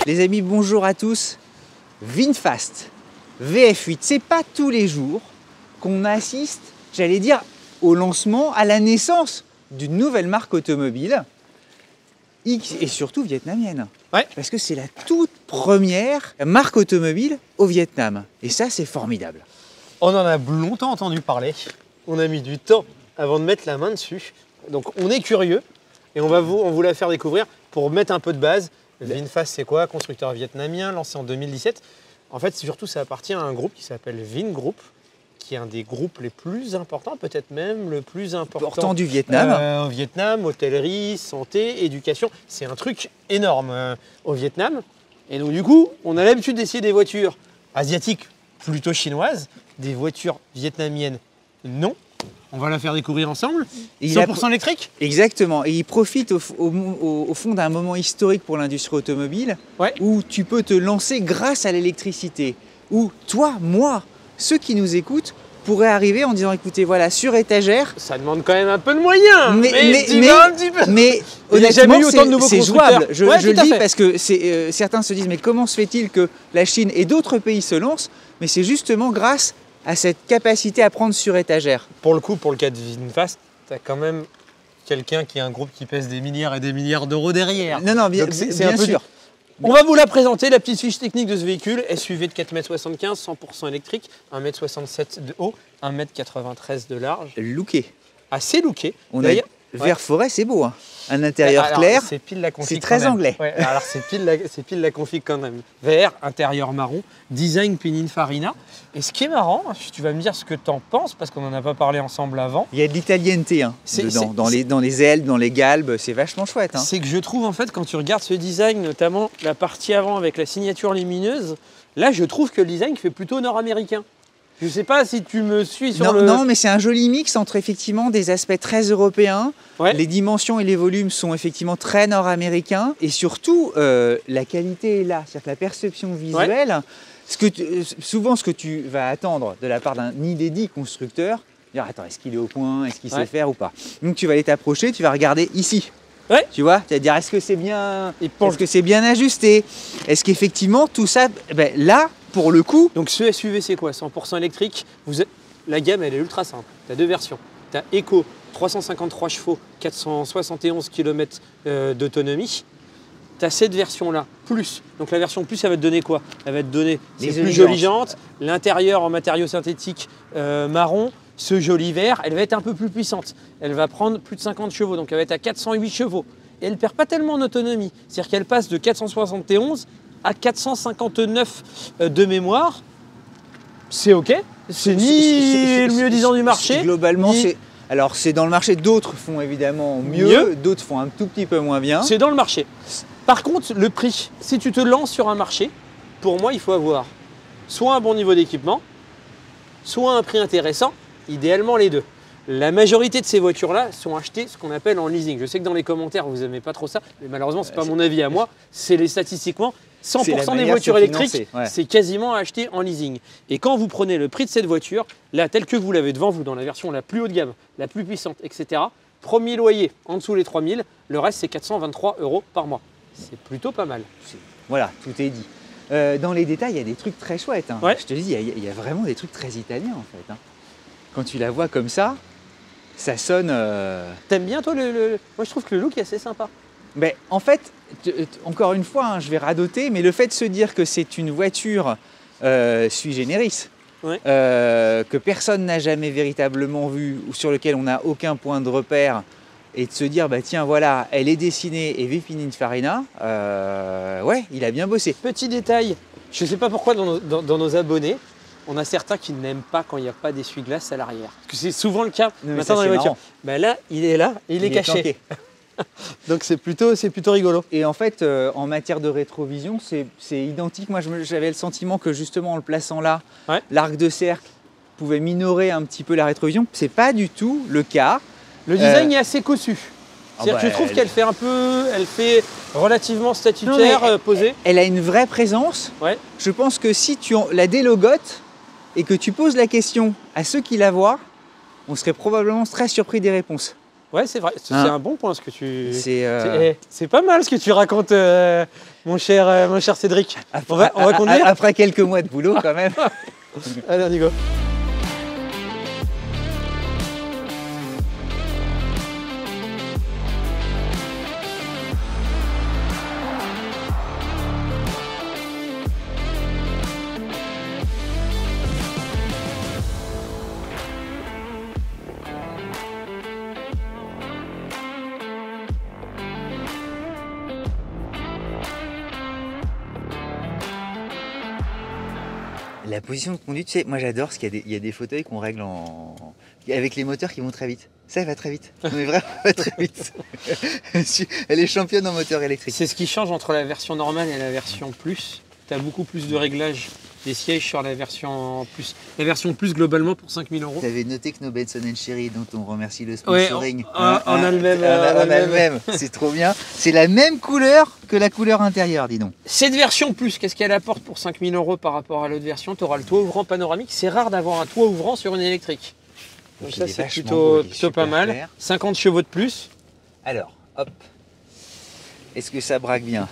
Les amis, bonjour à tous. VinFast VF8, c'est pas tous les jours qu'on assiste, j'allais dire, au lancement, à la naissance d'une nouvelle marque automobile et surtout vietnamienne. Ouais. Parce que c'est la toute première marque automobile au Vietnam. Et ça, c'est formidable. On en a longtemps entendu parler. On a mis du temps avant de mettre la main dessus. Donc on est curieux et on vous la faire découvrir pour mettre un peu de base. VinFast, c'est quoi? Constructeur vietnamien, lancé en 2017. En fait, surtout, ça appartient à un groupe qui s'appelle Vingroup, qui est un des groupes les plus importants, peut-être même le plus important du Vietnam. Au Vietnam, hôtellerie, santé, éducation. C'est un truc énorme au Vietnam. Et donc, du coup, on a l'habitude d'essayer des voitures asiatiques, plutôt chinoises, des voitures vietnamiennes, non. On va la faire découvrir ensemble. 100% électrique. Exactement. Et il profite au fond d'un moment historique pour l'industrie automobile, ouais, où tu peux te lancer grâce à l'électricité. Où toi, moi, ceux qui nous écoutent pourraient arriver en disant, écoutez, voilà, sur étagère. Ça demande quand même un peu de moyens. Mais un petit peu. Mais honnêtement, c'est jouable. Je le dis parce que certains se disent, mais comment se fait-il que la Chine et d'autres pays se lancent? Mais c'est justement grâce à cette capacité à prendre sur étagère. Pour le coup, pour le cas de VinFast, tu as quand même quelqu'un qui a un groupe qui pèse des milliards et des milliards d'euros derrière. Non, bien sûr. On va vous la présenter, la petite fiche technique de ce véhicule. SUV de 4,75 m, 100% électrique, 1,67 m de haut, 1,93 m de large. Looké. Assez looké. Vert forêt, c'est beau. Hein. Un intérieur clair, c'est pile la config. C'est très anglais. Ouais, alors c'est pile la config quand même. Vert, intérieur marron, design Pininfarina. Et ce qui est marrant, tu vas me dire ce que tu en penses, parce qu'on n'en a pas parlé ensemble avant. Il y a de l'italienneté dedans, dans les ailes, dans les galbes, c'est vachement chouette. Hein. C'est que je trouve en fait, quand tu regardes ce design, notamment la partie avant avec la signature lumineuse, là je trouve que le design fait plutôt nord-américain. Je ne sais pas si tu me suis sur Non, mais c'est un joli mix entre effectivement des aspects très européens. Ouais. Les dimensions et les volumes sont effectivement très nord-américains. Et surtout, la qualité est là. C'est-à-dire que la perception visuelle, souvent ce que tu vas attendre de la part d'un dédit constructeur, dire attends, est-ce qu'il est au point, est-ce qu'il sait faire ou pas. Donc tu vas aller t'approcher, tu vas regarder ici. Ouais. Tu vois, tu vas dire est-ce que c'est bien ajusté, est-ce qu'effectivement tout ça, là pour le coup. Donc ce SUV c'est quoi? 100% électrique. La gamme elle est ultra simple. Tu as deux versions. Tu as Eco 353 chevaux, 471 km d'autonomie. Tu as cette version là plus. Donc la version plus, ça va te donner quoi? Elle va te donner ces plus jolies jantes, l'intérieur en matériaux synthétiques marron, ce joli vert. Elle va être un peu plus puissante. Elle va prendre plus de 50 chevaux, donc elle va être à 408 chevaux. Et elle ne perd pas tellement en autonomie. C'est-à-dire qu'elle passe de 471 à 459 de mémoire. C'est OK. C'est ni le mieux disant du marché. Globalement, c'est dans le marché. D'autres font évidemment mieux. D'autres font un tout petit peu moins bien. C'est dans le marché. Par contre, le prix, si tu te lances sur un marché, pour moi, il faut avoir soit un bon niveau d'équipement, soit un prix intéressant, idéalement les deux. La majorité de ces voitures-là sont achetées ce qu'on appelle en leasing. Je sais que dans les commentaires, vous n'aimez pas trop ça, mais malheureusement, ce n'est pas mon avis à moi. C'est statistiquement, 100% des voitures électriques, c'est quasiment acheté en leasing. Et quand vous prenez le prix de cette voiture, là, tel que vous l'avez devant vous, dans la version la plus haut de gamme, la plus puissante, etc., premier loyer en dessous les 3 000, le reste, c'est 423 € par mois. C'est plutôt pas mal. Voilà, tout est dit. Dans les détails, il y a des trucs très chouettes. Hein. Ouais. Je te dis, il y a vraiment des trucs très italiens, en fait. Hein. Quand tu la vois comme ça sonne... T'aimes bien, toi, moi, je trouve que le look est assez sympa. Mais en fait, encore une fois, hein, je vais radoter, mais le fait de se dire que c'est une voiture sui generis, ouais, que personne n'a jamais véritablement vue, ou sur lequel on n'a aucun point de repère, et de se dire, tiens, voilà, elle est dessinée et Pininfarina, ouais, il a bien bossé. Petit détail, je ne sais pas pourquoi dans nos abonnés, on a certains qui n'aiment pas quand il n'y a pas d'essuie-glace à l'arrière. Parce que c'est souvent le cas maintenant dans les voitures. Là, il est là, il est caché. Donc c'est plutôt rigolo. Et en fait, en matière de rétrovision, c'est identique. Moi, j'avais le sentiment que justement en le plaçant là, ouais, l'arc de cercle pouvait minorer un petit peu la rétrovision. C'est pas du tout le cas. Le design est assez cossu. C'est-à-dire que je trouve qu'elle fait elle fait relativement statutaire, posée. Elle a une vraie présence. Ouais. Je pense que si tu la délogotes et que tu poses la question à ceux qui la voient, on serait probablement très surpris des réponses. Ouais, c'est vrai. C'est un bon point ce que tu... C'est pas mal ce que tu racontes, mon cher Cédric. On va conduire. Après quelques mois de boulot quand même. Allez, on y va. La position de conduite, tu sais, moi j'adore parce qu'il y a des fauteuils qu'on règle avec les moteurs qui vont très vite. Ça va très vite. Non mais vraiment, va très vite. Elle est championne en moteur électrique. C'est ce qui change entre la version normale et la version plus. Tu as beaucoup plus de réglages des sièges sur la version plus. La version plus, globalement, pour 5 000 €. Tu avais noté que nos Benson & Cherry, dont on remercie le sponsoring, on a le même. On a le même. C'est trop bien. C'est la même couleur que la couleur intérieure, dis donc. Cette version plus, qu'est-ce qu'elle apporte pour 5 000 € par rapport à l'autre version? Tu auras le toit ouvrant panoramique. C'est rare d'avoir un toit ouvrant sur une électrique. Donc ça, c'est plutôt pas mal. Clair. 50 chevaux de plus. Alors, hop. Est-ce que ça braque bien?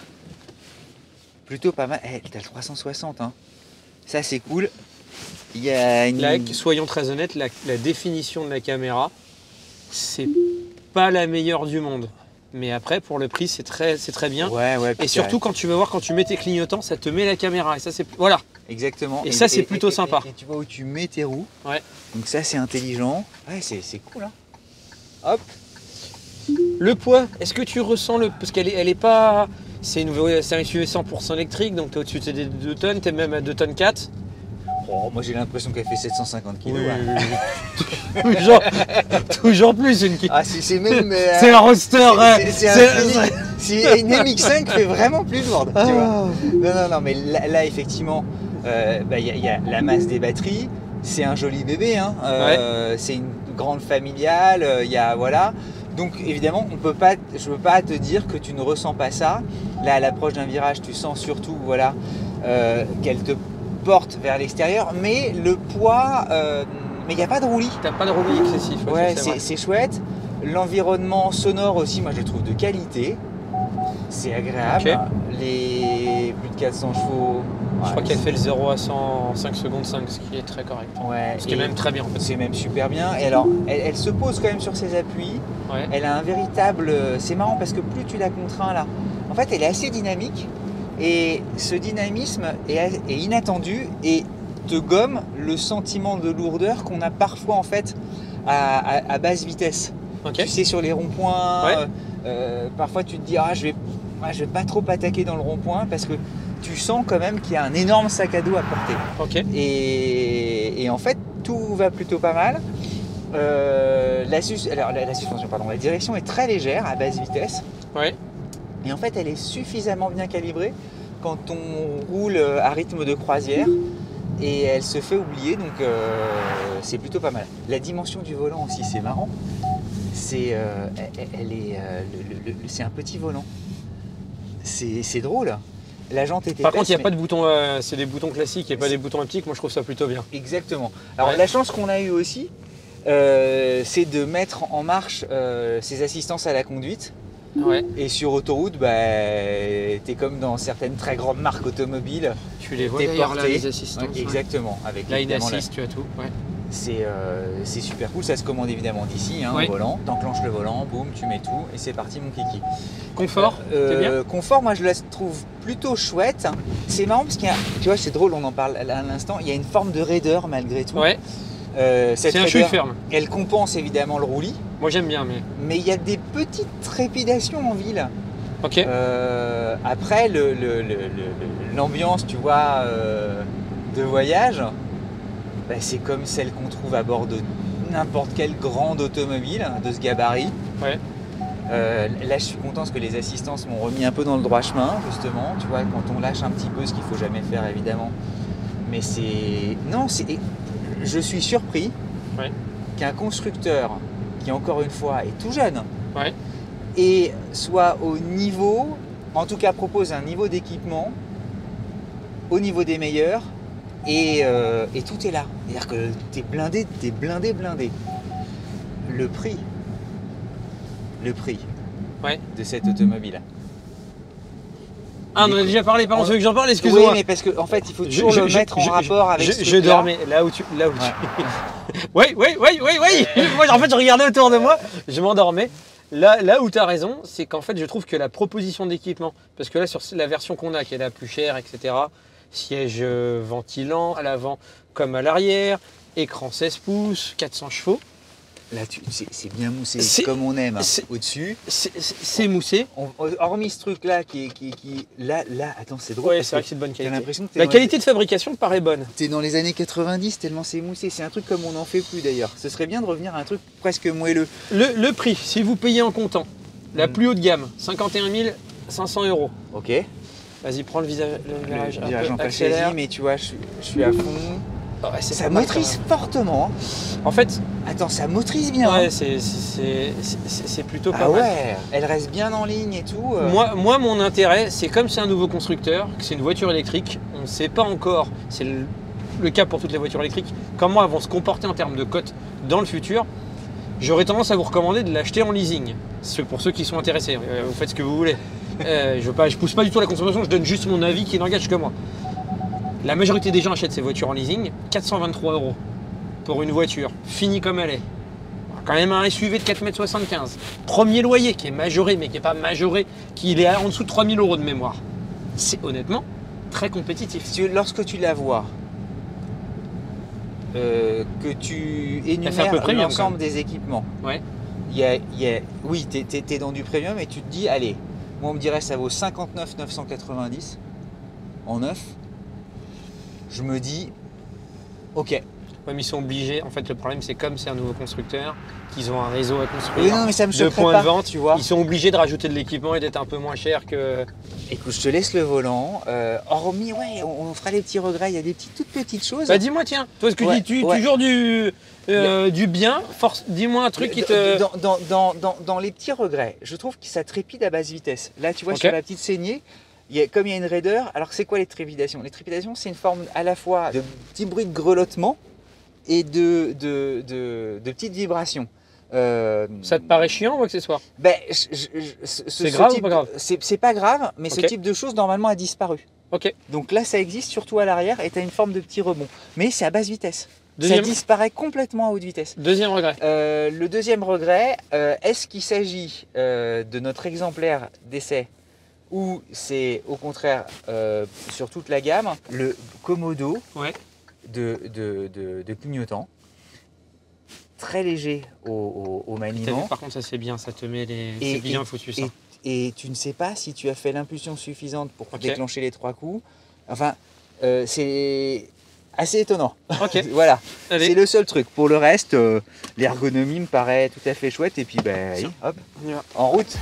Plutôt pas mal. T'as le 360, hein. Ça, c'est cool. Il y a une... Là, soyons très honnêtes, la définition de la caméra, c'est pas la meilleure du monde. Mais après, pour le prix, c'est très bien. Ouais, et surtout, quand tu vas voir, quand tu mets tes clignotants, ça te met la caméra. Et ça, c'est... Voilà. Exactement. Et ça, c'est plutôt sympa. Et tu vois où tu mets tes roues. Ouais. Donc ça, c'est intelligent. Ouais, c'est cool, hein. Hop. Le poids, est-ce que tu ressens le... Parce qu'elle est pas... C'est un SUV 100% électrique, donc tu es au-dessus des 2 tonnes, tu es même à 2 tonnes 4. Oh, moi j'ai l'impression qu'elle fait 750 kg. Oui. toujours plus une... Ah, c'est même... c'est un roadster. C'est une MX5 qui fait vraiment plus lourde. Tu vois. Non, mais là effectivement, y a la masse des batteries. C'est un joli bébé, hein. C'est une grande familiale, voilà. Donc évidemment, je ne peux pas te dire que tu ne ressens pas ça. Là, à l'approche d'un virage, tu sens surtout qu'elle te porte vers l'extérieur, mais le poids, mais il n'y a pas de roulis. Tu n'as pas de roulis excessif. Ouais, c'est chouette. L'environnement sonore aussi, moi je le trouve de qualité. C'est agréable. Okay. Les plus de 400 chevaux. Je crois qu'elle fait le 0 à 100 en 5 secondes 5, ce qui est très correct. Ouais, ce qui est même très bien en fait. C'est même super bien. Et alors, elle se pose quand même sur ses appuis. Ouais. Elle a un véritable... C'est marrant parce que plus tu la contrains là, en fait elle est assez dynamique. Et ce dynamisme est inattendu et te gomme le sentiment de lourdeur qu'on a parfois en fait à basse vitesse. Okay. Tu sais, sur les ronds-points, parfois tu te dis je vais pas trop attaquer dans le rond-point parce que tu sens quand même qu'il y a un énorme sac à dos à porter. Okay. Et en fait, tout va plutôt pas mal. La suspension, pardon, la direction est très légère à basse vitesse. Ouais. Et en fait, elle est suffisamment bien calibrée quand on roule à rythme de croisière. Et elle se fait oublier, donc c'est plutôt pas mal. La dimension du volant aussi, c'est marrant. C'est un petit volant. C'est drôle. La jante était Par contre, il n'y a pas de boutons, c'est des boutons classiques et pas des boutons haptiques. Moi, je trouve ça plutôt bien. Exactement. Alors, la chance qu'on a eue aussi, c'est de mettre en marche ces assistances à la conduite. Ouais. Et sur autoroute, t'es comme dans certaines très grandes marques automobiles. Tu les vois d'ailleurs là, les assistances. Ouais, exactement. Avec là, il assiste, tu as tout. Ouais. C'est super cool, ça se commande évidemment d'ici, hein, au volant. T'enclenches le volant, boum, tu mets tout et c'est parti mon kiki. Confort, c'est bien. Confort, moi je la trouve plutôt chouette. C'est marrant parce qu'il y a, tu vois, c'est drôle, on en parle à l'instant, il y a une forme de raideur malgré tout. Ouais. C'est un chouïa ferme. Elle compense évidemment le roulis. Moi j'aime bien, mais il y a des petites trépidations en ville. Ok. Après l'ambiance, tu vois, de voyage. C'est comme celle qu'on trouve à bord de n'importe quelle grande automobile de ce gabarit. Ouais. Là, je suis content parce que les assistances m'ont remis un peu dans le droit chemin, justement. Tu vois, quand on lâche un petit peu, ce qu'il faut jamais faire, évidemment. Mais je suis surpris qu'un constructeur, qui encore une fois est tout jeune, et soit au niveau, en tout cas propose un niveau d'équipement au niveau des meilleurs. Et tout est là. C'est-à-dire que t'es blindé. Le prix, le prix Ouais. de cette automobile. Ah, on en a déjà parlé, pardon, celui que j'en parle, excuse-moi. Oui, mais parce qu'en fait, il faut toujours le mettre en rapport avec ce je dormais là où tu... Oui. Moi, en fait, je regardais autour de moi, je m'endormais. Là où tu as raison, c'est qu'en fait, je trouve que la proposition d'équipement, parce que là, sur la version qu'on a, qui est la plus chère, etc., siège ventilant à l'avant comme à l'arrière, écran 16 pouces, 400 chevaux. Là, c'est bien moussé, comme on aime, hein, au-dessus. C'est moussé. Hormis ce truc-là Là, attends, c'est drôle. Ouais, c'est vrai que c'est de bonne qualité. L'impression que la qualité de fabrication paraît bonne. T'es dans les années 90 tellement c'est moussé. C'est un truc comme on n'en fait plus d'ailleurs. Ce serait bien de revenir à un truc presque moelleux. Le prix, si vous payez en comptant, la plus haute gamme, 51 500 €. Ok. Vas-y, prends le virage. Le virage en accélère. Mais tu vois, je suis à fond. Oh, ouais, ça motorise fortement. En fait, attends, ça motorise bien. Ouais, c'est plutôt pas mal. Ouais, elle reste bien en ligne et tout. Moi, mon intérêt, c'est comme c'est un nouveau constructeur, que c'est une voiture électrique, on ne sait pas encore, c'est le cas pour toutes les voitures électriques, comment elles vont se comporter en termes de cote dans le futur. J'aurais tendance à vous recommander de l'acheter en leasing. Pour ceux qui sont intéressés, vous faites ce que vous voulez. Je pousse pas du tout la consommation, je donne juste mon avis qui n'engage que moi. La majorité des gens achètent ces voitures en leasing, 423 € pour une voiture, finie comme elle est. Quand même un SUV de 4,75 m. Premier loyer qui est majoré, mais qui n'est pas majoré, qui est en dessous de 3 000 € de mémoire. C'est honnêtement très compétitif. Lorsque tu la vois, que tu énumères l'ensemble des équipements, ouais. Oui, tu es dans du premium et tu te dis, allez, moi on me dirait ça vaut 59 990 en neuf. Je me dis, ok. Ouais, mais ils sont obligés. En fait, le problème, c'est comme c'est un nouveau constructeur, qu'ils ont un réseau à construire. Oui, non, mais ça me de points de vente, tu vois. Ils sont obligés de rajouter de l'équipement et d'être un peu moins cher que. Écoute, je te laisse le volant. Hormis, ouais, on fera les petits regrets. Il y a des toutes petites choses. Bah, dis-moi, tiens, toi, ce que tu joues du bien, dis-moi un truc qui te. Dans les petits regrets, je trouve que ça trépide à basse vitesse. Là, tu vois, sur la petite saignée. Comme il y a une raideur, alors c'est quoi les trépidations? Les trépidations, c'est une forme à la fois de petits bruits de grelottement et de petites vibrations. Ça te paraît chiant ou accessoire? C'est grave ou pas grave? C'est pas grave, mais ce type de choses, normalement, a disparu. Ok. Donc là, ça existe surtout à l'arrière et tu as une forme de petit rebond. Mais c'est à basse vitesse. Ça disparaît complètement à haute vitesse. Deuxième regret. Le deuxième regret, est-ce qu'il s'agit de notre exemplaire d'essai ou c'est au contraire sur toute la gamme le Komodo de clignotant, très léger au maniement. Par contre, ça c'est bien, ça te met les. C'est bien foutu ça. Et tu ne sais pas si tu as fait l'impulsion suffisante pour déclencher les 3 coups. Enfin, c'est assez étonnant. Voilà, c'est le seul truc. Pour le reste, l'ergonomie me paraît tout à fait chouette. Et puis, hop, en route.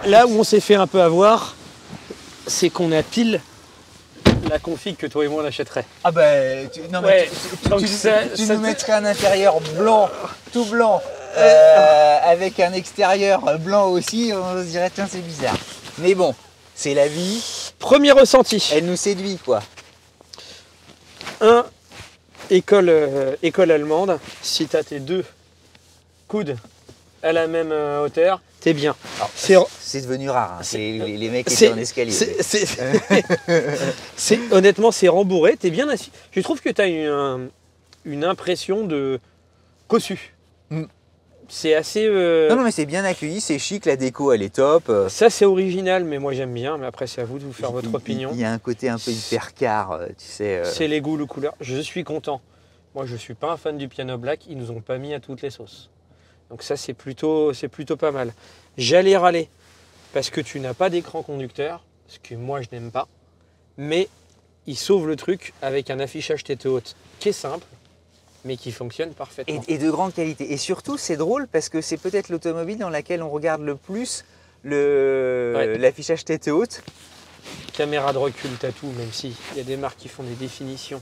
Là où on s'est fait un peu avoir, c'est qu'on a pile la config que toi et moi on achèterait. Ah tu nous mettrais un intérieur blanc, tout blanc, avec un extérieur blanc aussi, on se dirait tiens c'est bizarre. Mais bon, c'est la vie. Premier ressenti. Elle nous séduit quoi. École allemande, si tu as tes 2 coudes à la même hauteur, t'es bien. C'est devenu rare, hein. Les mecs étaient en escalier. Honnêtement, c'est rembourré, t'es bien assis. Je trouve que tu as une impression de cossu. C'est assez... Non, mais c'est bien accueilli, c'est chic, la déco, elle est top. Ça, c'est original, mais moi, j'aime bien. Mais après, c'est à vous de vous faire votre opinion. Il y a un côté un peu hypercar, tu sais. C'est les goûts, les couleurs. Je suis content. Moi, je ne suis pas un fan du piano black. Ils nous ont pas mis à toutes les sauces. Donc ça, c'est plutôt pas mal. J'allais râler parce que tu n'as pas d'écran conducteur, ce que moi, je n'aime pas. Mais il sauve le truc avec un affichage tête haute qui est simple, mais qui fonctionne parfaitement. Et de grande qualité. Et surtout, c'est drôle parce que c'est peut-être l'automobile dans laquelle on regarde le plus l'affichage tête haute. Caméra de recul, t'as tout, même si il y a des marques qui font des définitions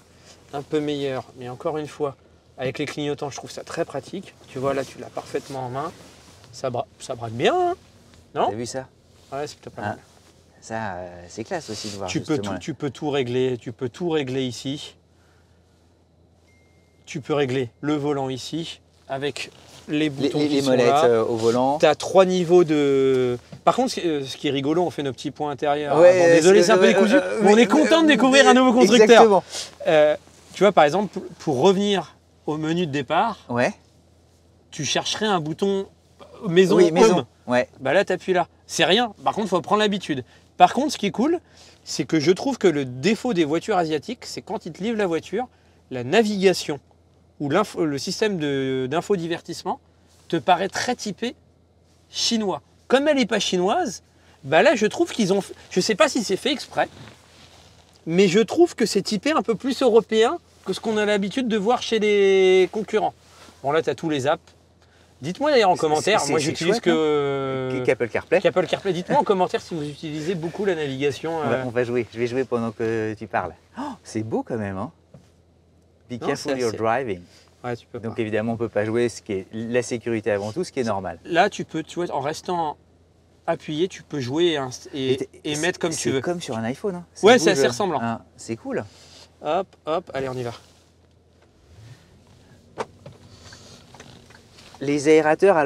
un peu meilleures. Mais encore une fois, avec les clignotants, je trouve ça très pratique. Tu vois, là, tu l'as parfaitement en main. Ça braque bien, hein, non? T'as vu ça? Ouais, c'est plutôt pas mal. Ça, c'est classe aussi de voir. Tu peux tout régler ici. Tu peux régler le volant ici avec les boutons les molettes au volant. Tu as 3 niveaux de... Par contre, ce qui est rigolo, on fait nos petits points intérieurs. Ouais, bon, désolé, c'est un peu décousu. Mais on est content de découvrir un nouveau constructeur. Exactement. Tu vois, par exemple, pour revenir au menu de départ, tu chercherais un bouton maison, home. Ouais. Bah là, tu appuies là. C'est rien. Par contre, il faut prendre l'habitude. Par contre, ce qui est cool, c'est que je trouve que le défaut des voitures asiatiques, c'est quand ils te livrent la voiture, la navigation ou le système d'infodivertissement te paraît très typé chinois. Comme elle n'est pas chinoise, bah là, je trouve qu'ils ont... Je ne sais pas si c'est fait exprès, mais je trouve que c'est typé un peu plus européen que ce qu'on a l'habitude de voir chez les concurrents. Bon, là, tu as tous les apps. Dites-moi d'ailleurs en commentaire, moi j'utilise qu'Apple CarPlay. Dites-moi en commentaire si vous utilisez beaucoup la navigation. On va jouer, je vais jouer pendant que tu parles. Oh, c'est beau quand même, hein. Be careful you're driving. Ouais, tu peux pas. Donc évidemment on ne peut pas jouer, ce qui est la sécurité avant tout, ce qui est normal. Là tu vois, en restant appuyé, tu peux jouer et mettre comme tu veux. C'est comme sur un iPhone. Hein. Ouais, c'est assez ressemblant. Hein, c'est cool. Hop, hop, allez on y va. Les aérateurs,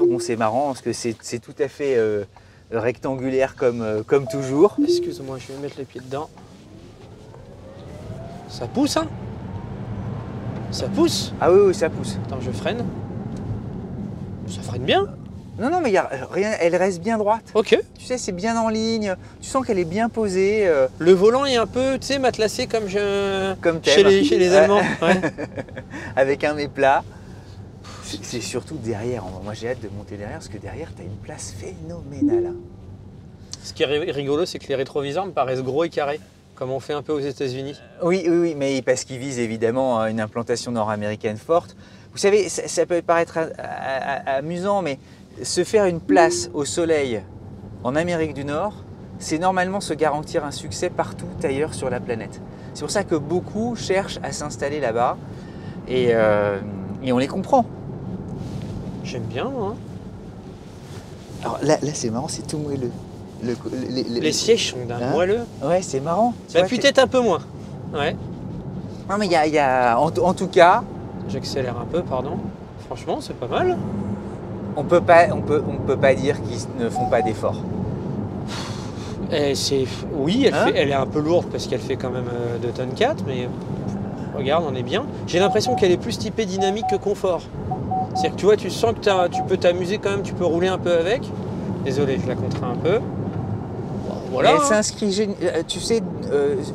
bon c'est marrant parce que c'est tout à fait rectangulaire comme toujours. Excuse-moi, je vais mettre les pieds dedans. Ça pousse, hein? Ça pousse? Ah oui, ça pousse. Attends, je freine. Ça freine bien? Non, mais il y a rien, elle reste bien droite. Ok. Tu sais, c'est bien en ligne, tu sens qu'elle est bien posée. Le volant est un peu, tu sais, matelassé comme chez les Allemands. Ouais. Avec un méplat. C'est surtout derrière. Moi, j'ai hâte de monter derrière parce que derrière, tu as une place phénoménale. Ce qui est rigolo, c'est que les rétroviseurs me paraissent gros et carrés, comme on fait un peu aux États-Unis. Oui, mais parce qu'ils visent évidemment une implantation nord-américaine forte. Vous savez, ça peut paraître amusant, mais se faire une place au soleil en Amérique du Nord, c'est normalement se garantir un succès partout ailleurs sur la planète. C'est pour ça que beaucoup cherchent à s'installer là-bas et on les comprend. J'aime bien, moi. Alors là c'est marrant, c'est tout moelleux. Les sièges sont d'un moelleux. Ouais, c'est marrant. Ça appuie peut-être un peu moins. Ouais. Non, mais il y a en tout cas... J'accélère un peu, pardon. Franchement, c'est pas mal. On peut pas dire qu'ils ne font pas d'efforts. Oui, elle est un peu lourde parce qu'elle fait quand même 2 tonnes 4, mais regarde, on est bien. J'ai l'impression qu'elle est plus typée dynamique que confort. C'est-à-dire que tu vois, tu sens que tu peux t'amuser quand même, tu peux rouler un peu avec. Désolé, je la contrains un peu. Voilà. Elle s'inscrit, tu sais,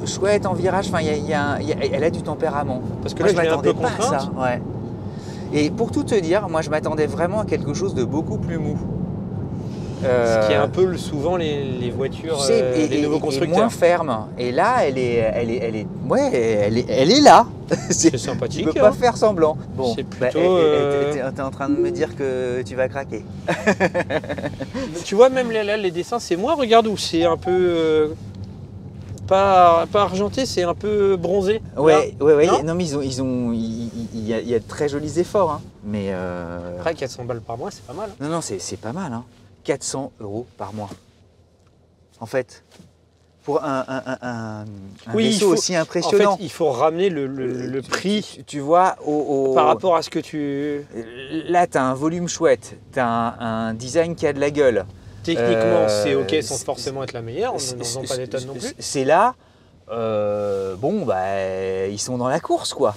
chouette en virage, elle a du tempérament. Parce que là, je l'ai un peu contrainte. Ouais. Et pour tout te dire, moi je m'attendais vraiment à quelque chose de beaucoup plus mou. Ce qui est un peu souvent les voitures, les nouveaux constructeurs. Et moins ferme. Et là, elle est là. C'est sympathique. Tu peux pas faire semblant. Bon, c'est plutôt. T'es en train de me dire que tu vas craquer. Tu vois, même là, les dessins, c'est moi. Regarde où c'est un peu pas argenté, c'est un peu bronzé. Ouais. Non, mais il y a de très jolis efforts. Hein. Mais après, 400 balles par mois, c'est pas mal. Non, c'est pas mal. Hein. 400 € par mois. En fait, pour un vaisseau aussi impressionnant. En fait, il faut ramener le prix. Tu vois, par rapport à ce que tu... Là, tu as un volume chouette, tu as un design qui a de la gueule. Techniquement, c'est OK sans forcément être la meilleure, on n'en vend pas des tonnes non plus. C'est là, ils sont dans la course, quoi.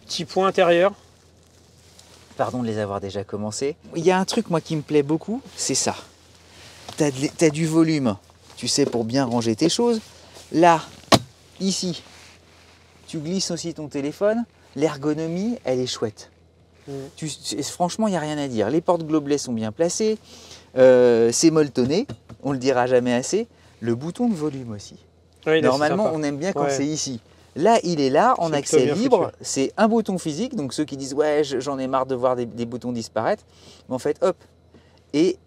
Petit point intérieur. Pardon de les avoir déjà commencés. Il y a un truc, moi, qui me plaît beaucoup, c'est ça. T'as du volume, tu sais, pour bien ranger tes choses. Là, ici, tu glisses aussi ton téléphone. L'ergonomie, elle est chouette. Franchement, il n'y a rien à dire. Les portes globelets sont bien placées. C'est molletonné, on le dira jamais assez. Le bouton de volume aussi. Oui, normalement, on aime bien quand c'est ici. Là, il est là, en accès libre. C'est un bouton physique. Donc, ceux qui disent « Ouais, j'en ai marre de voir des boutons disparaître », mais en fait, hop. Et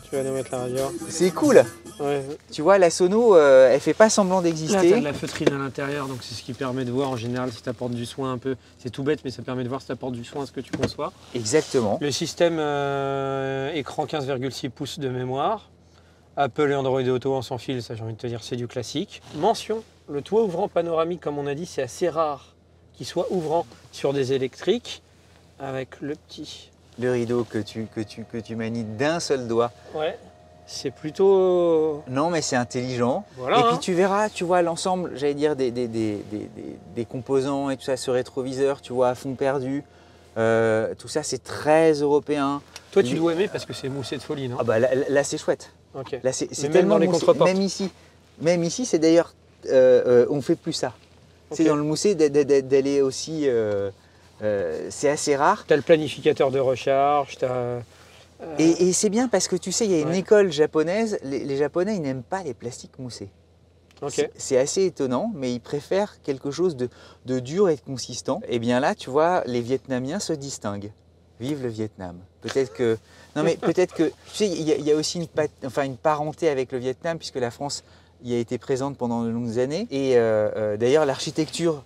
tu vas nous mettre la radio. C'est cool. Ouais. Tu vois, la sono, elle fait pas semblant d'exister. Là, tu as de la feutrine à l'intérieur, donc c'est ce qui permet de voir en général si tu apportes du soin un peu. C'est tout bête, mais ça permet de voir si tu apportes du soin à ce que tu conçois. Exactement. Le système écran 15,6 pouces de mémoire. Apple et Android Auto en sans fil, ça j'ai envie de te dire, c'est du classique. Mention, le toit ouvrant panoramique, comme on a dit, c'est assez rare qu'il soit ouvrant sur des électriques avec le petit. Le rideau que tu manies d'un seul doigt. Ouais, c'est plutôt... Non, mais c'est intelligent. Voilà, et puis tu verras, tu vois l'ensemble, j'allais dire, des composants et tout ça, ce rétroviseur, tu vois, à fond perdu. Tout ça, c'est très européen. Toi, tu dois aimer parce que c'est moussé de folie, non? Ah bah là c'est chouette. Okay. Là, c'est tellement les moussé. Même ici, c'est d'ailleurs, on fait plus ça. Okay. C'est dans le moussé d'aller aussi... c'est assez rare. Tu as le planificateur de recharge, Et c'est bien parce que tu sais, il y a une école japonaise, les Japonais, ils n'aiment pas les plastiques moussés. Okay. C'est assez étonnant, mais ils préfèrent quelque chose de dur et de consistant. Et bien là, tu vois, les Vietnamiens se distinguent. Vive le Vietnam. Peut-être que... Non mais peut-être que... Tu sais, il y a aussi une parenté avec le Vietnam, puisque la France y a été présente pendant de longues années. Et d'ailleurs, l'architecture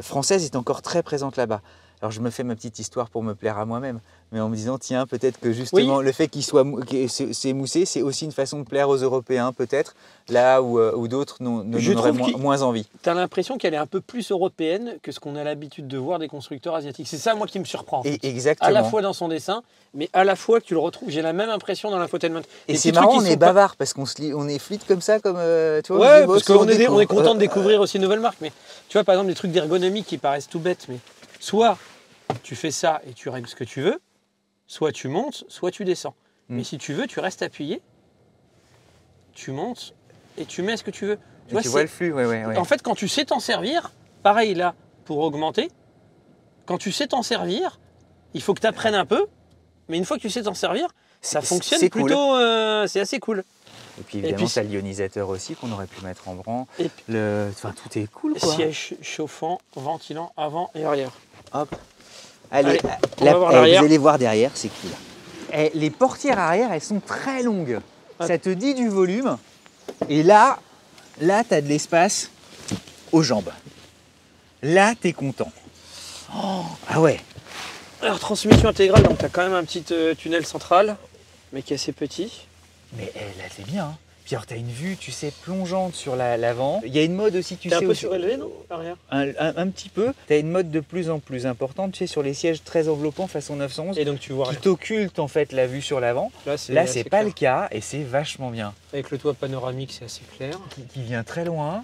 française est encore très présente là-bas. Alors je me fais ma petite histoire pour me plaire à moi-même, mais en me disant tiens, peut-être que justement le fait qu'il soit c'est moussé, c'est aussi une façon de plaire aux Européens peut-être, là où d'autres n'auraient moins envie. Tu as l'impression qu'elle est un peu plus européenne que ce qu'on a l'habitude de voir des constructeurs asiatiques. C'est ça moi qui me surprend. Exactement. À la fois dans son dessin, mais à la fois que tu le retrouves, j'ai la même impression dans l'infotainment. Et c'est marrant, on est bavard parce qu'on est fluide comme ça, comme tu vois. Ouais, parce qu'on est content de découvrir aussi une nouvelle marque. Mais tu vois par exemple des trucs d'ergonomie qui paraissent tout bêtes, mais soit tu fais ça et tu règles ce que tu veux, soit tu montes, soit tu descends. Mais si tu veux, tu restes appuyé, tu montes et tu mets ce que tu veux. Tu vois le flux, ouais. En fait, quand tu sais t'en servir, pareil là, pour augmenter, quand tu sais t'en servir, il faut que tu apprennes un peu, mais une fois que tu sais t'en servir, ça fonctionne plutôt, c'est assez cool. Et puis évidemment, tu as le ionisateur aussi qu'on aurait pu mettre en branle. Enfin, tout est cool, quoi. Siège chauffant, ventilant avant et arrière. Hop. Allez, vous allez voir derrière, c'est cool. Et les portières arrière, elles sont très longues. Ça te dit du volume. Et là tu as de l'espace aux jambes. Là, tu es content. Oh, ah ouais. Alors, transmission intégrale, donc tu as quand même un petit tunnel central, mais qui est assez petit. Mais là, c'est bien. Hein. Puis alors, tu as une vue, tu sais, plongeante sur l'avant. Il y a une mode aussi, tu sais. Un peu surélevé, non, l'arrière? Un petit peu. Tu as une mode de plus en plus importante, tu sais, sur les sièges très enveloppants façon 911. Et donc, tu vois qui t'occulte en fait la vue sur l'avant. Là, c'est pas le cas et c'est vachement bien. Avec le toit panoramique, c'est assez clair. Qui vient très loin.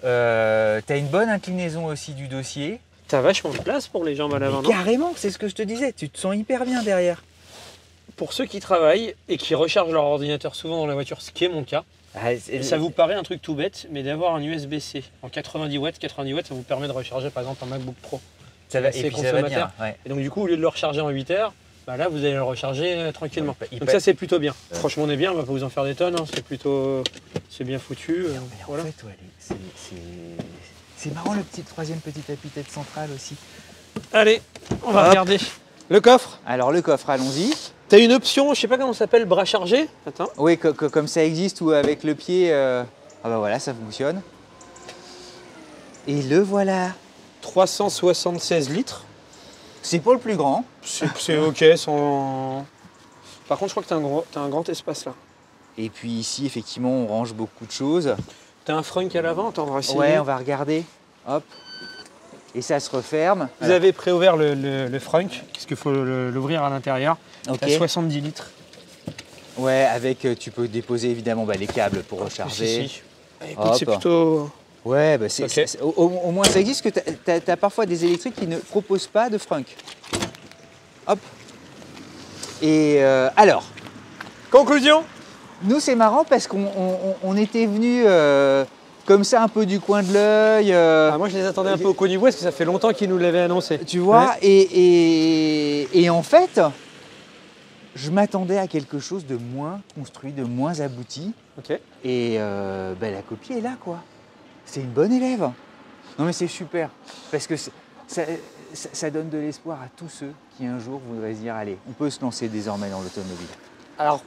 Tu as une bonne inclinaison aussi du dossier. Tu as vachement de place pour les jambes à l'avant, non? Carrément, c'est ce que je te disais. Tu te sens hyper bien derrière. Pour ceux qui travaillent et qui rechargent leur ordinateur souvent dans la voiture, ce qui est mon cas, ça vous paraît un truc tout bête, mais d'avoir un USB-C en 90 watts, ça vous permet de recharger par exemple un MacBook Pro. Ça va, et puis ça va bien. Ouais. Et donc du coup, au lieu de le recharger en 8 heures, bah là vous allez le recharger tranquillement. Donc ça c'est plutôt bien. Franchement on est bien, on va pas vous en faire des tonnes, hein. C'est bien foutu. Voilà. En fait, c'est marrant le troisième petit tapis-tête central aussi. Allez, on va regarder. Le coffre. Alors le coffre, allons-y. Tu as une option, je sais pas comment ça s'appelle, bras chargé. Attends. Oui, comme ça existe ou avec le pied. Ah bah voilà, ça fonctionne. Et le voilà. 376 litres. C'est pour le plus grand. C'est ok. Par contre, je crois que tu as un grand espace là. Et puis ici, effectivement, on range beaucoup de choses. Tu as un frunk à l'avant, attends, on va essayer. Ouais, on va regarder. Hop. Et ça se referme. Vous avez préouvert le frunk, parce qu'il faut l'ouvrir à l'intérieur. Okay. À 70 litres. Ouais, avec, tu peux déposer évidemment les câbles pour recharger. Si. Écoute, c'est plutôt... Ouais, bah Ok. au moins ça existe, que tu as parfois des électriques qui ne proposent pas de frunk. Hop. Et alors, Conclusion? nous c'est marrant parce qu'on était venus comme ça un peu du coin de l'œil. Ah, moi je les attendais un peu au coin du bois parce que ça fait longtemps qu'ils nous l'avaient annoncé. Tu vois, Ouais. et en fait, je m'attendais à quelque chose de moins construit, de moins abouti. Ok. Et bah, la copie est là, quoi. C'est une bonne élève. Non mais c'est super, parce que ça donne de l'espoir à tous ceux qui un jour voudraient se dire, allez, on peut se lancer désormais dans l'automobile. Alors,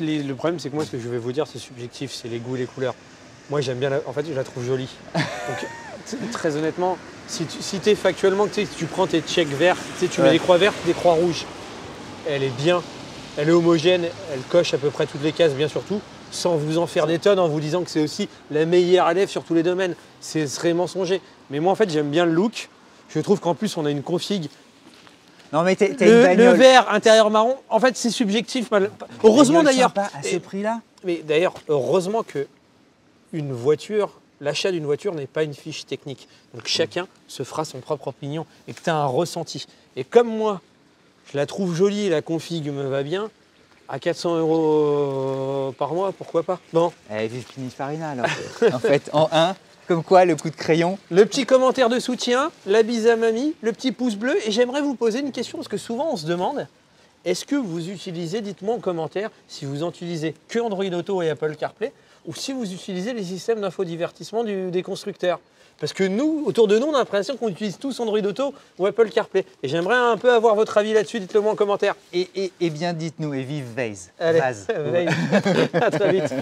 le problème, c'est que moi, ce que je vais vous dire, c'est subjectif, c'est les goûts et les couleurs. Moi, j'aime bien, en fait, je la trouve jolie. Donc, très honnêtement, si tu es factuellement, tu prends tes checks verts, tu mets des croix vertes, des croix rouges, elle est bien, elle est homogène, elle coche à peu près toutes les cases, bien surtout, sans vous en faire des tonnes, en vous disant que c'est aussi la meilleure élève sur tous les domaines. Ce serait mensonger. Mais moi, en fait, j'aime bien le look. Je trouve qu'en plus, on a une config. Non mais t'as une Le bagnole. vert intérieur marron, en fait, c'est subjectif. Heureusement Bagnole d'ailleurs. sympa à ce prix-là. Mais d'ailleurs, heureusement que l'achat d'une voiture n'est pas une fiche technique. Donc chacun se fera son propre opinion et que tu as un ressenti. Et comme moi, je la trouve jolie, la config me va bien, à 400 € par mois, pourquoi pas? Bon. Eh, vive Pininfarina alors. En fait, en un, comme quoi le coup de crayon. Le petit commentaire de soutien, la bise à mamie, le petit pouce bleu. Et j'aimerais vous poser une question, parce que souvent on se demande, est-ce que vous utilisez, dites-moi en commentaire, si vous utilisez que Android Auto et Apple CarPlay, ou si vous utilisez les systèmes d'infodivertissement des constructeurs. Parce que nous, autour de nous, on a l'impression qu'on utilise tous Android Auto ou Apple CarPlay. Et j'aimerais un peu avoir votre avis là-dessus, dites-le moi en commentaire. Et bien dites-nous, et vive Waze. Allez, Vaz. à très vite.